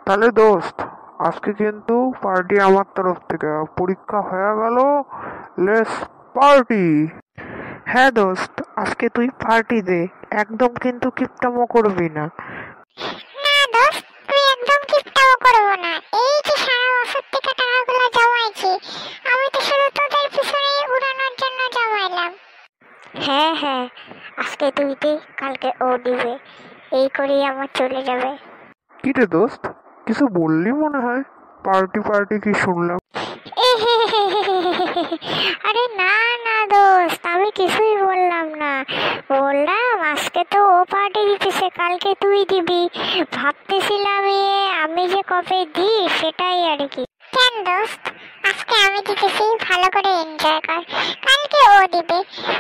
তাহলে দোস্ত, আজকে কিন্তু পার্টি আমার তরফ থেকে। পরীক্ষা হয়ে গেল, লেটস পার্টি। হ্যাঁ দোস্ত, আজকে তুই পার্টি দে, একদম কিন্তু কিপটামো করবি না। না দোস্ত, তুই একদম কিপটাও করবো না। এই যে সারা বছর থেকে টাকাগুলো জমাইছি, আমি তো শুধু তোদের পিছনে উড়ানোর জন্য জমাইলাম। হ্যাঁ হ্যাঁ, আজকে তুই দে, কালকে ও দিবে, এই করেই আমার চলে যাবে। কি রে দোস্ত, কিছু বললি মনে হয়? পার্টি পার্টি কি শুনলাম? আরে না না দোস্ত, আমি কিছুই বললাম না। বললাম আজকে তো ও পার্টি দিতেছে, কালকে তুই দিবি। ভাবতেছিলাম আমি যে কবে দিই সেটাই আর কি। কেন দোস্ত, আজকে আমি দিতেছি, ভালো করে এনজয় কর। কালকে ও দিবে,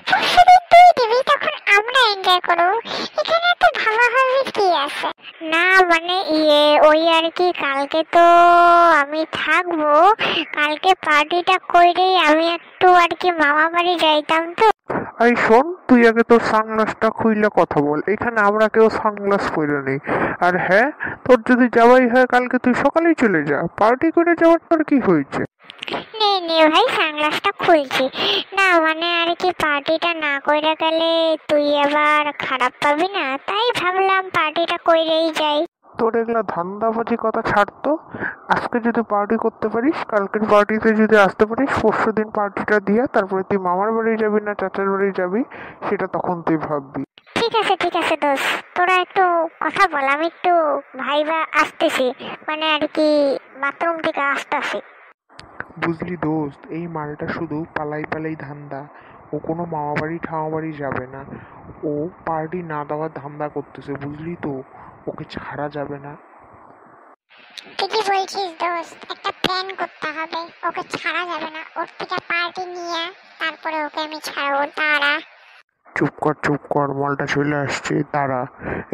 পরশুদিন তুই দিবি, তখন আমরা এনজয় করবো। এখানে তো ভাবাভাবি কি আছে? না মানে ওই আর কি, কালকে তো আমি থাকবো। কালকে পার্টিটা কইরেই আমি একটু আর কি মামা বাড়ি যাইতাম তো। এই শোন, তুই আগে তোর সানগ্লাসটা খুইলে কথা বল। এখানে আমরা কেউ সানগ্লাস পরে নেই। আর হ্যাঁ, তোর যদি যাওয়াই হয় কালকে তুই সকালেই চলে যা। পার্টি করে যাওয়ার তোর কি হয়েছে? নে নে ভাই, সানগ্লাসটা খুলছি। না মানে আর কি, পার্টিটা না কইরা গেলে তুই আবার খারাপ পাবি না, তাই ভাবলাম পার্টিটা কইরেই যাই। তোর এগুলা ধান্দাবাজি কথা ছাড়তো। আজকে যদি পার্টি করতে পারিস, কালকের পার্টিতে যদি আসতে পারিস, পরশু দিন পার্টিটা দিয়ে তারপরে তুই মামার বাড়ি যাবি না চাচার বাড়ি যাবি, সেটা তখন তুই ভাববি। ঠিক আছে দোস্ত, তোরা একটু কথা বল, আমি একটু ভাইবা আসতেছি, মানে আর কি বাথরুম থেকে আসতেছি। বুঝলি দোস্ত, এই মালটা শুধু পালাই পালাই ধান্দা। ও কোনো মামা বাড়ি ঠামা বাড়ি যাবে না। ও পার্টি না দেওয়ার ধান্দা করতেছে, বুঝলি তো? ওকে ছাড়া যাবে না। ঠিকই বলছিস দোস্ত, একটা প্ল্যান করতে হবে। ওকে ছাড়া যাবে না, ওর থেকে পার্টি নিয়ে তারপরে ওকে আমি ছাড়বো। তারা চুপ কর, মালটা চলে আসছে, দাঁড়া।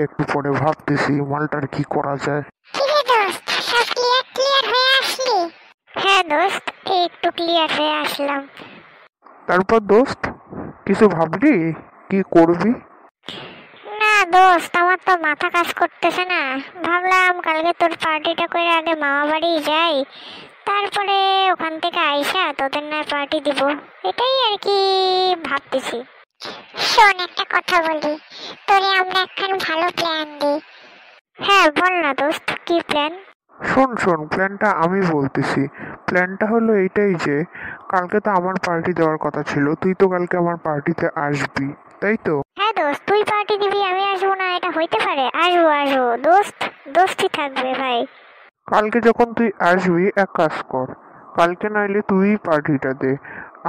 একটু পরে ভাবতেছি মালটার কি করা যায়। কিরে দোস্ত, সব ক্লিয়ার হয়ে আসলি? হ্যাঁ দোস্ত, এই একটু ক্লিয়ার হয়ে আসলাম। তারপর দোস্ত, কিছু ভাবলি কি করবি? না দোস্ত, আমার তো মাথা কাজ করতেছে না। ভাবলাম কালকে তোর পার্টিটা করে আগে মামা বাড়ি যাই, তারপরে ওখান থেকে আইসা তোদের না পার্টি দিব, এটাই আর কি ভাবতেছি। শোন, একটা কথা বলি, তোরে আমরা একখান ভালো প্ল্যান দিই। হ্যাঁ বল না দোস্ত, কি প্ল্যান? শোন, প্ল্যানটা আমি বলতেছি। প্ল্যানটা হলো এইটাই যে, কালকে তো আমার পার্টি দেওয়ার কথা ছিল, তুই তো কালকে আমার পার্টিতে আসবি, তাই তো? হ্যাঁ দোস্ত, তুই পার্টি দিবি আমি আসবো না, এটা হইতে পারে? আসবো দোস্ত, দোস্তই থাকবে ভাই। কালকে যখন তুই আসবি এক কাজ কর, কালকে নাইলে তুই পার্টিটা দে,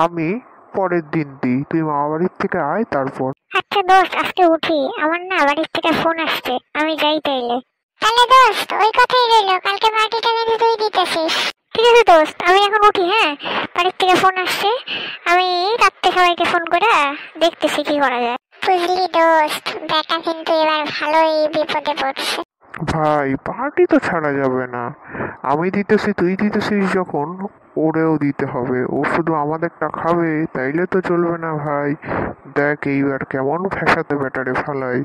আমি পরের দিন দিই। তুই মামা বাড়ির থেকে আয় তারপর। আচ্ছা দোস্ত, আজকে উঠি, আমার না বাড়ির থেকে ফোন আসছে, আমি যাই তাইলে। তাহলে দোস্ত ওই কথাই রইলো, কালকে পার্টিটা কিন্তু তুই দিতেছিস। ঠিক আছে দোস্ত, আমি এখন উঠি। হ্যাঁ, বাড়ির থেকে ফোন আসছে, আমি রাত্রে সবাইকে ফোন করে দেখতেছি কি করা যায়। বুঝলি দোস্ত, বেটা কিন্তু এবার ভালোই বিপদে পড়ছে। ভাই, পার্টি তো ছাড়া যাবে না। আমি দিতেছি, তুই দিতেছিস যখন, ওরেও দিতে হবে। ও শুধু আমাদেরটা খাবে তাইলে তো চলবে না ভাই। দেখ এইবার কেমন ফ্যাসাতে ব্যাটারে ফালাই।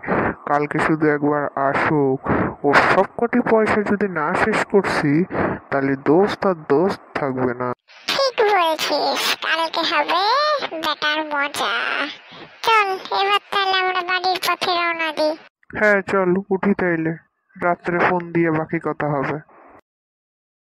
কালকে শুধু একবার আসুক, ওর সব কটি পয়সা যদি না শেষ করছি, তাহলে দোস্ত আর দোস্ত থাকবে না। ঠিক বলছিস, কালকে হবে বেটার মজা। চল এবার তাহলে আমরা বাড়ির পথে রওনা দিই। হ্যাঁ চল, উঠি তাইলে। রাত্রে ফোন দিয়ে বাকি কথা হবে।